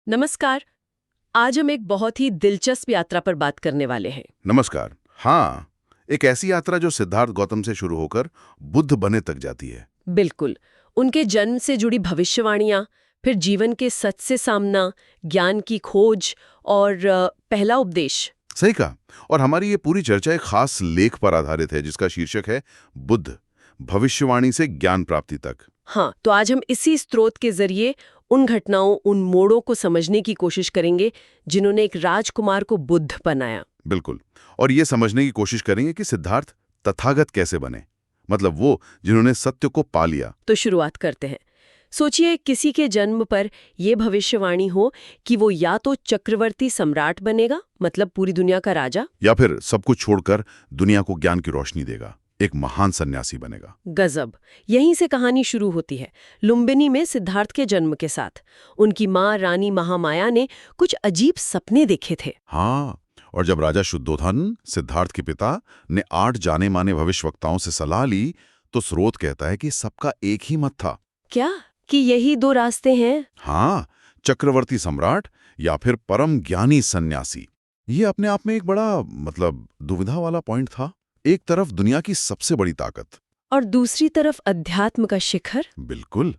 नमस्कार। आज हम एक बहुत ही दिलचस्प यात्रा पर बात करने वाले हैं। नमस्कार। हाँ, एक ऐसी यात्रा जो सिद्धार्थ गौतम से शुरू होकर बुद्ध बने तक जाती है। बिल्कुल। उनके जन्म से जुड़ी भविष्यवाणियां, फिर जीवन के सच से सामना, ज्ञान की खोज और पहला उपदेश। सही कहा। और हमारी ये पूरी चर्चा एक खास लेख पर आधारित है जिसका शीर्षक है बुद्ध, भविष्यवाणी से ज्ञान प्राप्ति तक। हाँ, तो आज हम इसी स्रोत के जरिए उन घटनाओं, उन मोड़ों को समझने की कोशिश करेंगे जिन्होंने एक राजकुमार को बुद्ध बनाया। बिल्कुल। और ये समझने की कोशिश करेंगे कि सिद्धार्थ तथागत कैसे बने, मतलब वो जिन्होंने सत्य को पा लिया। तो शुरुआत करते हैं। सोचिए किसी के जन्म पर यह भविष्यवाणी हो कि वो या तो चक्रवर्ती सम्राट बनेगा, मतलब पूरी दुनिया का राजा, या फिर सब कुछ छोड़कर दुनिया को ज्ञान की रोशनी देगा, एक महान सन्यासी बनेगा। गजब। यहीं से कहानी शुरू होती है, लुम्बिनी में सिद्धार्थ के जन्म के साथ। उनकी माँ रानी महामाया ने कुछ अजीब सपने देखे थे। हाँ, और जब राजा शुद्धोधन, सिद्धार्थ के पिता, ने 8 जाने माने भविष्यवक्ताओं से सलाह ली तो स्रोत कहता है कि सबका एक ही मत था। क्या कि यही दो रास्ते हैं? हाँ, चक्रवर्ती सम्राट या फिर परम ज्ञानी सन्यासी। ये अपने आप में एक बड़ा दुविधा वाला पॉइंट था। एक तरफ दुनिया की सबसे बड़ी ताकत, और दूसरी तरफ अध्यात्म का शिखर। बिल्कुल।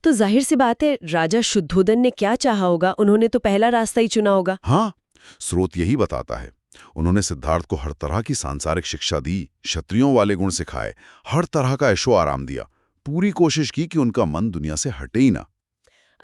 तो जाहिर सी बात है, राजा शुद्धोधन ने क्या चाहा होगा? उन्होंने तो पहला रास्ता ही चुना होगा। हाँ, स्रोत यही बताता है। उन्होंने सिद्धार्थ को हर तरह की सांसारिक शिक्षा दी, क्षत्रियों वाले गुण सिखाए, हर तरह का ऐशो आराम दिया, पूरी कोशिश की कि उनका मन दुनिया से हटे ही ना।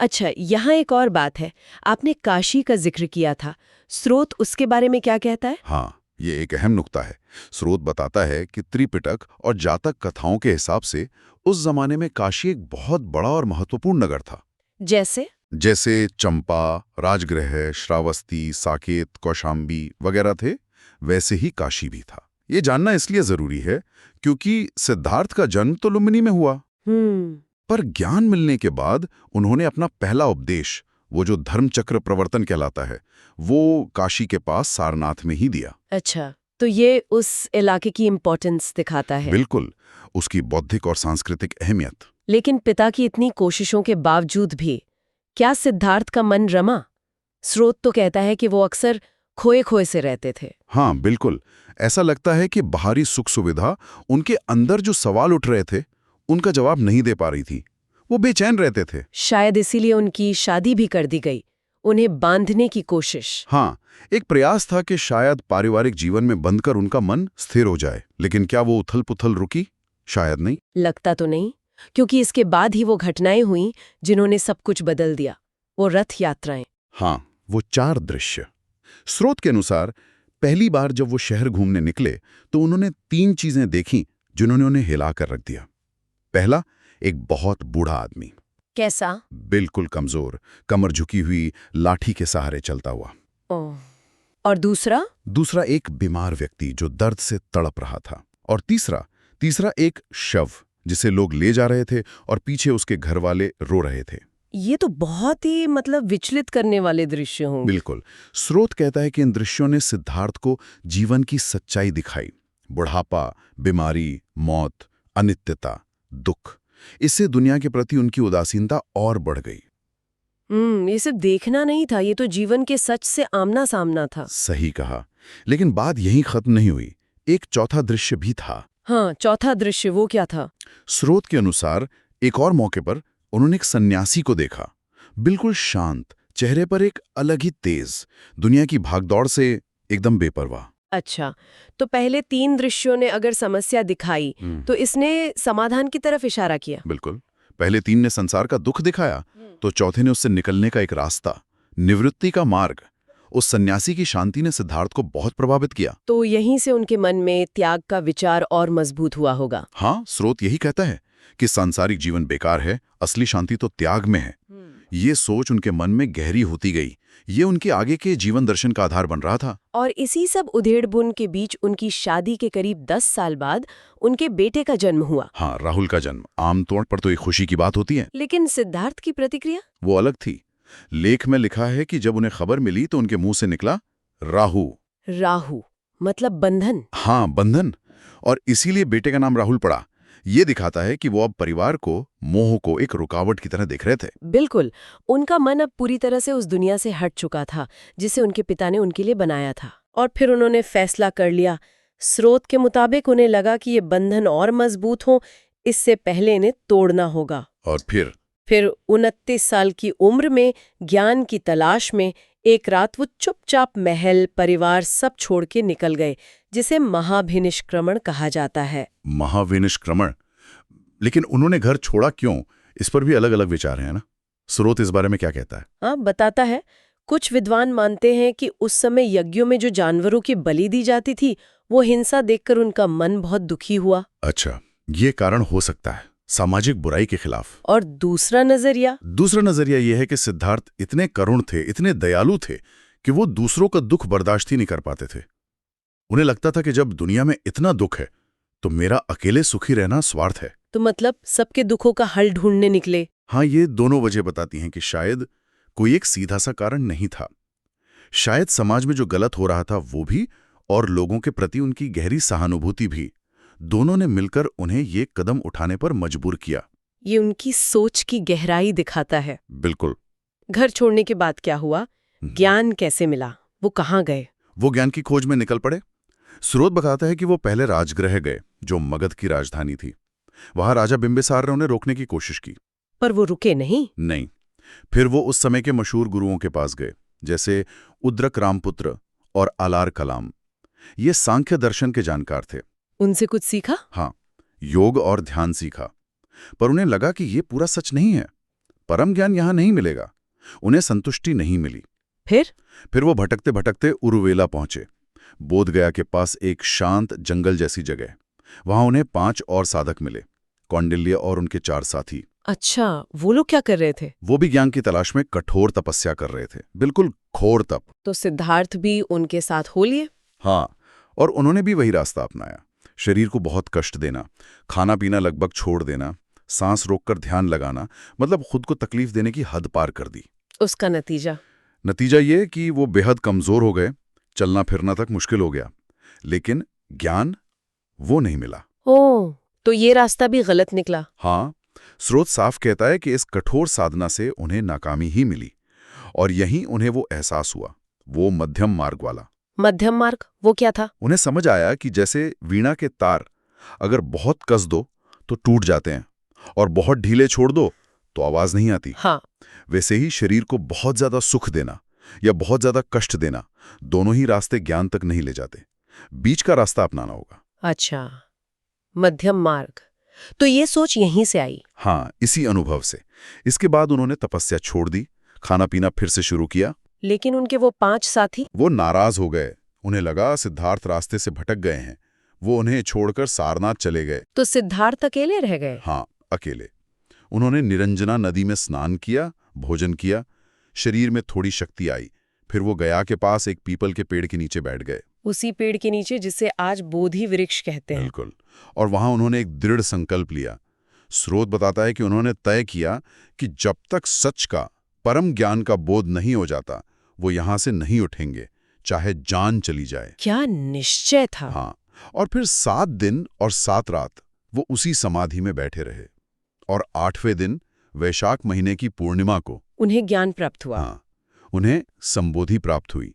अच्छा, यहाँ एक और बात है। आपने काशी का जिक्र किया था, स्रोत उसके बारे में क्या कहता है? हाँ, ये एक अहम नुक्ता है। स्रोत बताता है कि त्रिपिटक और जातक कथाओं के हिसाब से उस जमाने में काशी एक बहुत बड़ा और महत्वपूर्ण नगर था। जैसे चंपा, राजगृह, श्रावस्ती, साकेत, कौशाम्बी वगैरह थे, वैसे ही काशी भी था। ये जानना इसलिए जरूरी है क्योंकि सिद्धार्थ का जन्म तो लुम्बिनी में हुआ, हम्म। पर ज्ञान मिलने के बाद उन्होंने अपना पहला उपदेश, वो जो धर्मचक्र प्रवर्तन कहलाता है, वो काशी के पास सारनाथ में ही दिया। अच्छा, तो ये उस इलाके की इम्पोर्टेंस दिखाता है। बिल्कुल, उसकी बौद्धिक और सांस्कृतिक अहमियत। लेकिन पिता की इतनी कोशिशों के बावजूद भी क्या सिद्धार्थ का मन रमा? स्रोत तो कहता है कि वो अक्सर खोए खोए से रहते थे। हाँ, बिल्कुल। ऐसा लगता है कि बाहरी सुख सुविधा उनके अंदर जो सवाल उठ रहे थे, उनका जवाब नहीं दे पा रही थी। वो बेचैन रहते थे। शायद इसीलिए उनकी शादी भी कर दी गई, उन्हें बांधने की कोशिश। हाँ, एक प्रयास था कि शायद पारिवारिक जीवन में बंधकर उनका मन स्थिर हो जाए। लेकिन क्या वो उथल-पुथल रुकी? शायद नहीं। लगता तो नहीं, क्योंकि इसके बाद ही वो घटनाएं हुई जिन्होंने सब कुछ बदल दिया। वो रथ यात्राएं। हाँ, वो 4 दृश्य। स्रोत के अनुसार पहली बार जब वो शहर घूमने निकले तो उन्होंने 3 चीजें देखीं जिन्होंने उन्हें हिला कर रख दिया। पहला, एक बहुत बूढ़ा आदमी, कैसा? बिल्कुल कमजोर, कमर झुकी हुई, लाठी के सहारे चलता हुआ। ओह। और दूसरा? दूसरा, एक बीमार व्यक्ति जो दर्द से तड़प रहा था। और तीसरा तीसरा एक शव जिसे लोग ले जा रहे थे और पीछे उसके घर वाले रो रहे थे। ये तो बहुत ही विचलित करने वाले दृश्य होंगे। बिल्कुल। स्रोत कहता है कि इन दृश्यों ने सिद्धार्थ को जीवन की सच्चाई दिखाई। बुढ़ापा, बीमारी, मौत, अनित्यता, दुख। इससे दुनिया के प्रति उनकी उदासीनता और बढ़ गई। ये सिर्फ देखना नहीं था, ये तो जीवन के सच से आमना सामना था। सही कहा। लेकिन बात यहीं खत्म नहीं हुई। एक चौथा दृश्य भी था। हाँ, चौथा दृश्य वो क्या था? स्रोत के अनुसार एक और मौके पर उन्होंने एक सन्यासी को देखा, बिल्कुल शांत, चेहरे पर एक अलग ही तेज, दुनिया की भागदौड़ से एकदम बेपरवाह। अच्छा, तो पहले 3 दृश्यों ने अगर समस्या दिखाई, तो इसने समाधान की तरफ इशारा किया। बिल्कुल। पहले 3 ने संसार का दुख दिखाया, तो चौथे ने उससे निकलने का एक रास्ता, निवृत्ति का मार्ग। उस सन्यासी की शांति ने सिद्धार्थ को बहुत प्रभावित किया। तो यहीं से उनके मन में त्याग का विचार और मजबूत हुआ होगा। हाँ, स्रोत यही कहता है कि सांसारिक जीवन बेकार है, असली शांति तो त्याग में है। ये सोच उनके मन में गहरी होती गई। ये उनके आगे के जीवन दर्शन का आधार बन रहा था। और इसी सब उधेड़-बुन के बीच उनकी शादी के करीब 10 साल बाद उनके बेटे का जन्म हुआ। हाँ, राहुल का जन्म आमतौर पर तो एक खुशी की बात होती है। लेकिन सिद्धार्थ की प्रतिक्रिया? वो अलग थी। लेख में लिखा है कि जब उन्हें खबर मिली तो उनके मुंह से निकला राहु। राहु मतलब बंधन। हाँ, बंधन। और इसीलिए बेटे का नाम राहुल पड़ा। ये दिखाता है कि वो अब परिवार को, मोह को एक रुकावट की तरह देख रहे थे। बिल्कुल। उनका मन अब पूरी तरह से उस दुनिया से हट चुका था जिसे उनके पिता ने उनके लिए बनाया था। और फिर उन्होंने फैसला कर लिया। स्रोत के मुताबिक उन्हें लगा कि ये बंधन और मजबूत हो, इससे पहले इन्हें तोड़ना होगा। और फिर 29 साल की उम्र में ज्ञान की तलाश में एक रात वो चुपचाप महल, परिवार सब छोड़ के निकल गए, जिसे महाभिनिष्क्रमण कहा जाता है। महाविनिष्क्रमण। लेकिन उन्होंने घर छोड़ा क्यों, इस पर भी अलग अलग विचार हैं ना। स्रोत इस बारे में क्या कहता है? हाँ, बताता है। कुछ विद्वान मानते हैं कि उस समय यज्ञों में जो जानवरों की बलि दी जाती थी, वो हिंसा देखकर उनका मन बहुत दुखी हुआ। अच्छा, ये कारण हो सकता है, सामाजिक बुराई के खिलाफ। और दूसरा नजरिया यह है कि सिद्धार्थ इतने करुण थे, इतने दयालु थे कि वो दूसरों का दुख बर्दाश्त ही नहीं कर पाते थे। उन्हें लगता था कि जब दुनिया में इतना दुख है तो मेरा अकेले सुखी रहना स्वार्थ है। तो मतलब सबके दुखों का हल ढूंढने निकले। हाँ, ये दोनों वजह बताती हैं कि शायद कोई एक सीधा सा कारण नहीं था। शायद समाज में जो गलत हो रहा था वो भी, और लोगों के प्रति उनकी गहरी सहानुभूति भी, दोनों ने मिलकर उन्हें ये कदम उठाने पर मजबूर किया। ये उनकी सोच की गहराई दिखाता है। बिल्कुल। घर छोड़ने के बाद क्या हुआ? ज्ञान कैसे मिला? वो कहाँ गए? वो ज्ञान की खोज में निकल पड़े। स्रोत बताता है कि वो पहले राजगृह गए, जो मगध की राजधानी थी। वहां राजा बिंबिसार ने उन्हें रोकने की कोशिश की, पर वो रुके नहीं। फिर वो उस समय के मशहूर गुरुओं के पास गए, जैसे उद्रक रामपुत्र और आलार कलाम। ये सांख्य दर्शन के जानकार थे। उनसे कुछ सीखा? हाँ, योग और ध्यान सीखा। पर उन्हें लगा कि ये पूरा सच नहीं है, परम ज्ञान यहां नहीं मिलेगा। उन्हें संतुष्टि नहीं मिली। फिर वो भटकते भटकते उरुवेला पहुंचे, बोधगया के पास एक शांत जंगल जैसी जगह। वहां उन्हें 5 और साधक मिले, कौंडिल्य और उनके 4 साथी। अच्छा, वो लोग क्या कर रहे थे? वो भी ज्ञान की तलाश में कठोर तपस्या कर रहे थे, बिल्कुल घोर तप। तो सिद्धार्थ भी उनके साथ हो लिए? हाँ, और उन्होंने भी वही रास्ता अपनाया। शरीर को बहुत कष्ट देना, खाना पीना लगभग छोड़ देना, सांस रोककर ध्यान लगाना, मतलब खुद को तकलीफ देने की हद पार कर दी। उसका नतीजा ये कि वो बेहद कमजोर हो गए, चलना फिरना तक मुश्किल हो गया। लेकिन ज्ञान वो नहीं मिला। ओह, तो ये रास्ता भी गलत निकला। हाँ, स्रोत साफ कहता है कि इस कठोर साधना से उन्हें नाकामी ही मिली, और यहीं उन्हें वो एहसास हुआ, वो मध्यम मार्ग वाला। मध्यम मार्ग वो क्या था? उन्हें समझ आया कि जैसे वीणा के तार अगर बहुत कस दो तो टूट जाते हैं, और बहुत ढीले छोड़ दो तो आवाज नहीं आती। हाँ। वैसे ही शरीर को बहुत ज्यादा सुख देना या बहुत ज्यादा कष्ट देना, दोनों ही रास्ते ज्ञान तक नहीं ले जाते। बीच का रास्ता अपनाना होगा। अच्छा, मध्यम मार्ग। तो ये सोच यहीं से आई? हाँ, इसी अनुभव से। इसके बाद उन्होंने तपस्या छोड़ दी, खाना पीना फिर से शुरू किया। लेकिन उनके वो 5 साथी? वो नाराज हो गए। उन्हें लगा सिद्धार्थ रास्ते से भटक गए हैं। वो उन्हें छोड़कर सारनाथ चले गए। तो सिद्धार्थ अकेले रह गए? हाँ, अकेले। उन्होंने निरंजना नदी में स्नान किया, भोजन किया, शरीर में थोड़ी शक्ति आई। फिर वो गया के पास एक पीपल के पेड़ के नीचे बैठ गए। उसी पेड़ के नीचे जिसे आज बोधि वृक्ष कहते हैं। बिल्कुल। और वहां उन्होंने एक दृढ़ संकल्प लिया। स्रोत बताता है कि उन्होंने तय किया कि जब तक सच का, परम ज्ञान का बोध नहीं हो जाता, वो यहां से नहीं उठेंगे, चाहे जान चली जाए। क्या निश्चय था! हाँ, और फिर 7 दिन और 7 रात वो उसी समाधि में बैठे रहे, और 8वें दिन वैशाख महीने की पूर्णिमा को उन्हें ज्ञान प्राप्त हुआ। हाँ, उन्हें संबोधि प्राप्त हुई।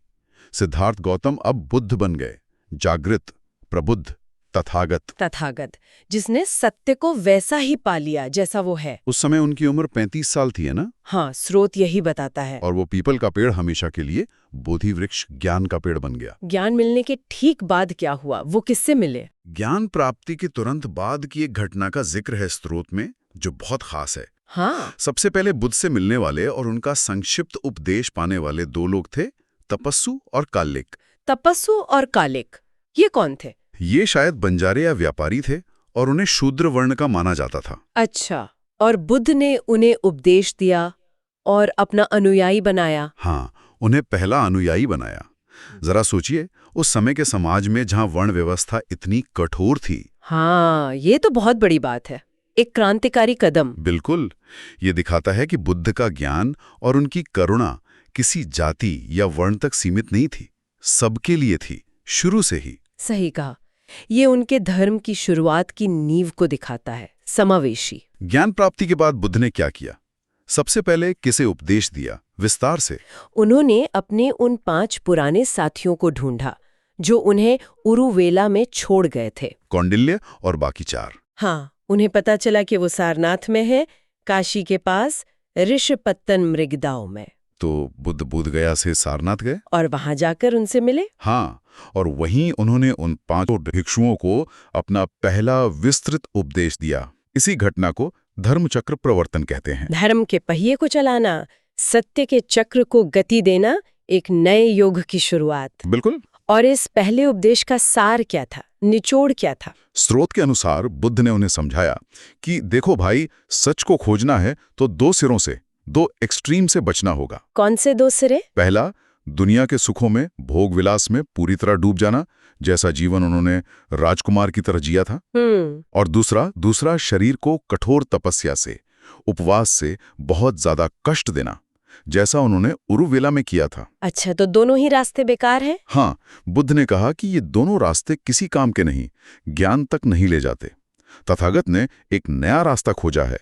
सिद्धार्थ गौतम अब बुद्ध बन गए, जागृत, प्रबुद्ध, तथागत, जिसने सत्य को वैसा ही पा लिया जैसा वो है। उस समय उनकी उम्र 35 साल थी, है ना? हाँ, स्रोत यही बताता है। और वो पीपल का पेड़ हमेशा के लिए बोधि वृक्ष ज्ञान का पेड़ बन गया। ज्ञान मिलने के ठीक बाद क्या हुआ? वो किससे मिले? ज्ञान प्राप्ति के तुरंत बाद की एक घटना का जिक्र है स्रोत में, जो बहुत खास है। हाँ। सबसे पहले बुद्ध से मिलने वाले और उनका संक्षिप्त उपदेश पाने वाले 2 लोग थे, तपस्सु और कालिक। तपस्सु और कालिक, ये कौन थे? ये शायद बंजारे या व्यापारी थे, और उन्हें शूद्र वर्ण का माना जाता था। अच्छा, और बुद्ध ने उन्हें उपदेश दिया और अपना अनुयायी बनाया। हाँ, उन्हें पहला अनुयायी बनाया। जरा सोचिए, उस समय के समाज में जहां वर्ण व्यवस्था इतनी कठोर थी। हाँ, ये तो बहुत बड़ी बात है, एक क्रांतिकारी कदम। बिल्कुल। ये दिखाता है कि बुद्ध का ज्ञान और उनकी करुणा किसी जाति या वर्ण तक सीमित नहीं थी, सबके लिए थी, शुरू से ही। सही कहा। ये उनके धर्म की शुरुआत की नींव को दिखाता है, समावेशी। ज्ञान प्राप्ति के बाद बुद्ध ने क्या किया? सबसे पहले किसे उपदेश दिया, विस्तार से? उन्होंने अपने उन 5 पुराने साथियों को ढूंढा जो उन्हें उरुवेला में छोड़ गए थे। कौंडिल्य और बाकी 4। हाँ, उन्हें पता चला कि वो सारनाथ में है, काशी के पास ऋषपत्तन मृगदाओं में। तो बुद्ध बोधगया से सारनाथ गए और वहां जाकर उनसे मिले। हाँ, और वहीं उन्होंने उन 5 भिक्षुओं को अपना पहला विस्तृत उपदेश दिया। इसी घटना को धर्मचक्र प्रवर्तन कहते हैं। धर्म के पहिए को चलाना, सत्य के चक्र को गति देना, एक नए युग की शुरुआत। बिल्कुल। और इस पहले उपदेश का सार क्या था, निचोड़ क्या था? स्रोत के अनुसार बुद्ध ने उन्हें समझाया कि देखो भाई, सच को खोजना है तो 2 सिरों से, 2 एक्सट्रीम से बचना होगा। कौन से 2 सिरे? पहला, दुनिया के सुखों में, भोग विलास में पूरी तरह डूब जाना, जैसा जीवन उन्होंने राजकुमार की तरह जिया था। और दूसरा शरीर को कठोर तपस्या से, उपवास से बहुत ज्यादा कष्ट देना, जैसा उन्होंने उरुवेला में किया था। अच्छा, तो दोनों ही रास्ते बेकार हैं? हाँ, बुद्ध ने कहा कि ये दोनों रास्ते किसी काम के नहीं, ज्ञान तक नहीं ले जाते। तथागत ने एक नया रास्ता खोजा है,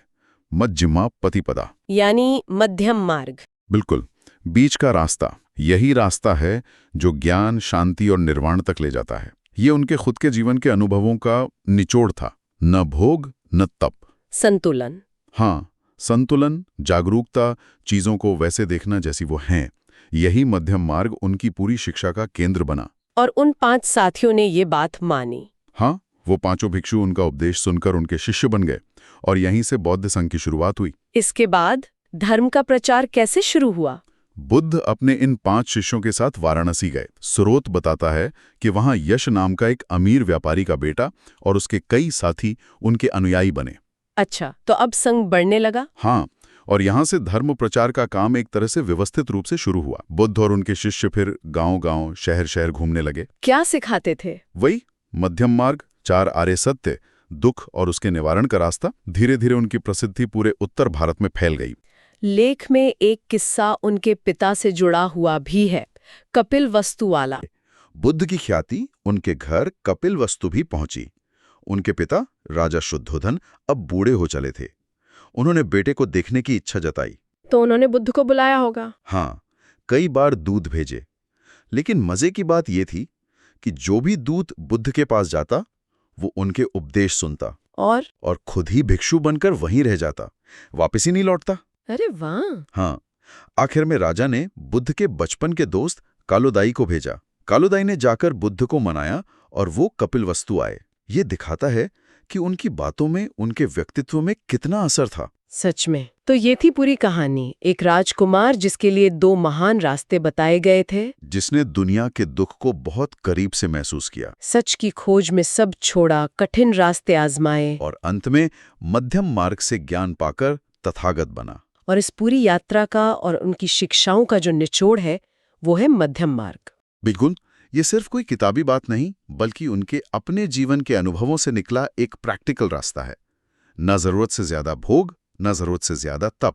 मध्यमा पतिपदा, यानी मध्यम मार्ग। बिल्कुल, बीच का रास्ता। यही रास्ता है जो ज्ञान, शांति और निर्वाण तक ले जाता है। ये उनके खुद के जीवन के अनुभवों का निचोड़ था, न भोग न तप। संतुलन। हाँ, संतुलन, जागरूकता, चीजों को वैसे देखना जैसी वो हैं। यही मध्यम मार्ग उनकी पूरी शिक्षा का केंद्र बना। और उन 5 साथियों ने ये बात मानी। हाँ, वो 5 भिक्षु उनका उपदेश सुनकर उनके शिष्य बन गए और यहीं से बौद्ध संघ की शुरुआत हुई। इसके बाद धर्म का प्रचार कैसे शुरू हुआ? बुद्ध अपने इन 5 शिष्यों के साथ वाराणसी गए। स्रोत बताता है कि वहां यश नाम का एक अमीर व्यापारी का बेटा और उसके कई साथी उनके अनुयायी बने। अच्छा, तो अब संघ बढ़ने लगा? हाँ, और यहाँ से धर्म प्रचार का काम एक तरह से व्यवस्थित रूप से शुरू हुआ। बुद्ध और उनके शिष्य फिर गांव-गांव, शहर-शहर घूमने लगे। क्या सिखाते थे? वही मध्यम मार्ग, 4 आर्य सत्य, दुख और उसके निवारण का रास्ता। धीरे धीरे उनकी प्रसिद्धि पूरे उत्तर भारत में फैल गई। लेख में एक किस्सा उनके पिता से जुड़ा हुआ भी है, कपिलवस्तु वाला। बुद्ध की ख्याति उनके घर कपिलवस्तु भी पहुंची। उनके पिता राजा शुद्धोधन अब बूढ़े हो चले थे। उन्होंने बेटे को देखने की इच्छा जताई। तो उन्होंने बुद्ध को बुलाया होगा? हाँ, कई बार दूत भेजे। लेकिन मजे की बात यह थी कि जो भी दूत बुद्ध के पास जाता, वो उनके उपदेश सुनता और खुद ही भिक्षु बनकर वहीं रह जाता, वापस ही नहीं लौटता। अरे वाह! हाँ, आखिर में राजा ने बुद्ध के बचपन के दोस्त कालुदाई को भेजा। कालुदाई ने जाकर बुद्ध को मनाया और वो कपिलवस्तु आए। ये दिखाता है कि उनकी बातों में, उनके व्यक्तित्व में कितना असर था। सच में। तो ये थी पूरी कहानी, एक राजकुमार जिसके लिए 2 महान रास्ते बताए गए थे, जिसने दुनिया के दुख को बहुत करीब से महसूस किया, सच की खोज में सब छोड़ा, कठिन रास्ते आजमाए और अंत में मध्यम मार्ग से ज्ञान पाकर तथागत बना। और इस पूरी यात्रा का और उनकी शिक्षाओं का जो निचोड़ है, वो है मध्यम मार्ग। बिल्कुल, ये सिर्फ कोई किताबी बात नहीं, बल्कि उनके अपने जीवन के अनुभवों से निकला एक प्रैक्टिकल रास्ता है। न जरूरत से ज्यादा भोग, न जरूरत से ज्यादा तप,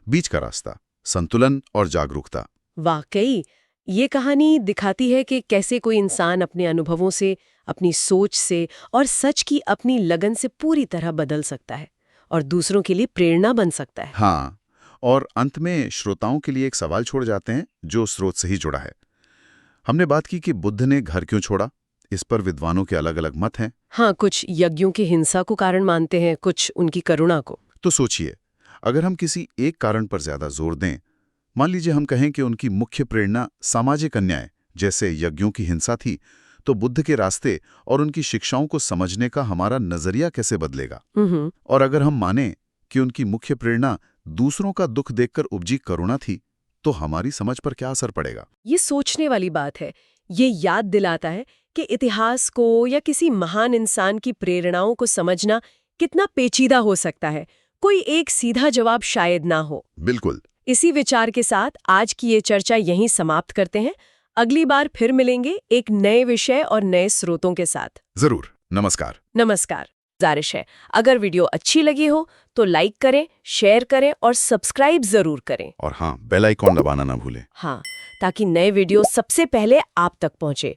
बीच का रास्ता, संतुलन और जागरूकता। वाकई ये कहानी दिखाती है कि कैसे कोई इंसान अपने अनुभवों से, अपनी सोच से और सच की अपनी लगन से पूरी तरह बदल सकता है और दूसरों के लिए प्रेरणा बन सकता है। हाँ, और अंत में श्रोताओं के लिए एक सवाल छोड़ जाते हैं जो स्रोत से ही जुड़ा है। हमने बात की कि बुद्ध ने घर क्यों छोड़ा। इस पर विद्वानों के अलग अलग मत हैं। हाँ, कुछ यज्ञों की हिंसा को कारण मानते हैं, कुछ उनकी करुणा को। तो सोचिए, अगर हम किसी एक कारण पर ज्यादा जोर दें, मान लीजिए हम कहें कि उनकी मुख्य प्रेरणा सामाजिक अन्याय जैसे यज्ञों की हिंसा थी, तो बुद्ध के रास्ते और उनकी शिक्षाओं को समझने का हमारा नजरिया कैसे बदलेगा? और अगर हम माने कि उनकी मुख्य प्रेरणा दूसरों का दुख देखकर उपजी करुणा थी, तो हमारी समझ पर क्या असर पड़ेगा? ये सोचने वाली बात है। ये याद दिलाता है कि इतिहास को या किसी महान इंसान की प्रेरणाओं को समझना कितना पेचीदा हो सकता है। कोई एक सीधा जवाब शायद ना हो। बिल्कुल। इसी विचार के साथ आज की ये चर्चा यहीं समाप्त करते हैं। अगली बार फिर मिलेंगे एक नए विषय और नए स्रोतों के साथ। जरूर। नमस्कार। नमस्कार। गुजारिश है, अगर वीडियो अच्छी लगी हो तो लाइक करें, शेयर करें और सब्सक्राइब जरूर करें। और हाँ, बेल आइकॉन दबाना ना भूलें। हाँ, ताकि नए वीडियो सबसे पहले आप तक पहुंचे।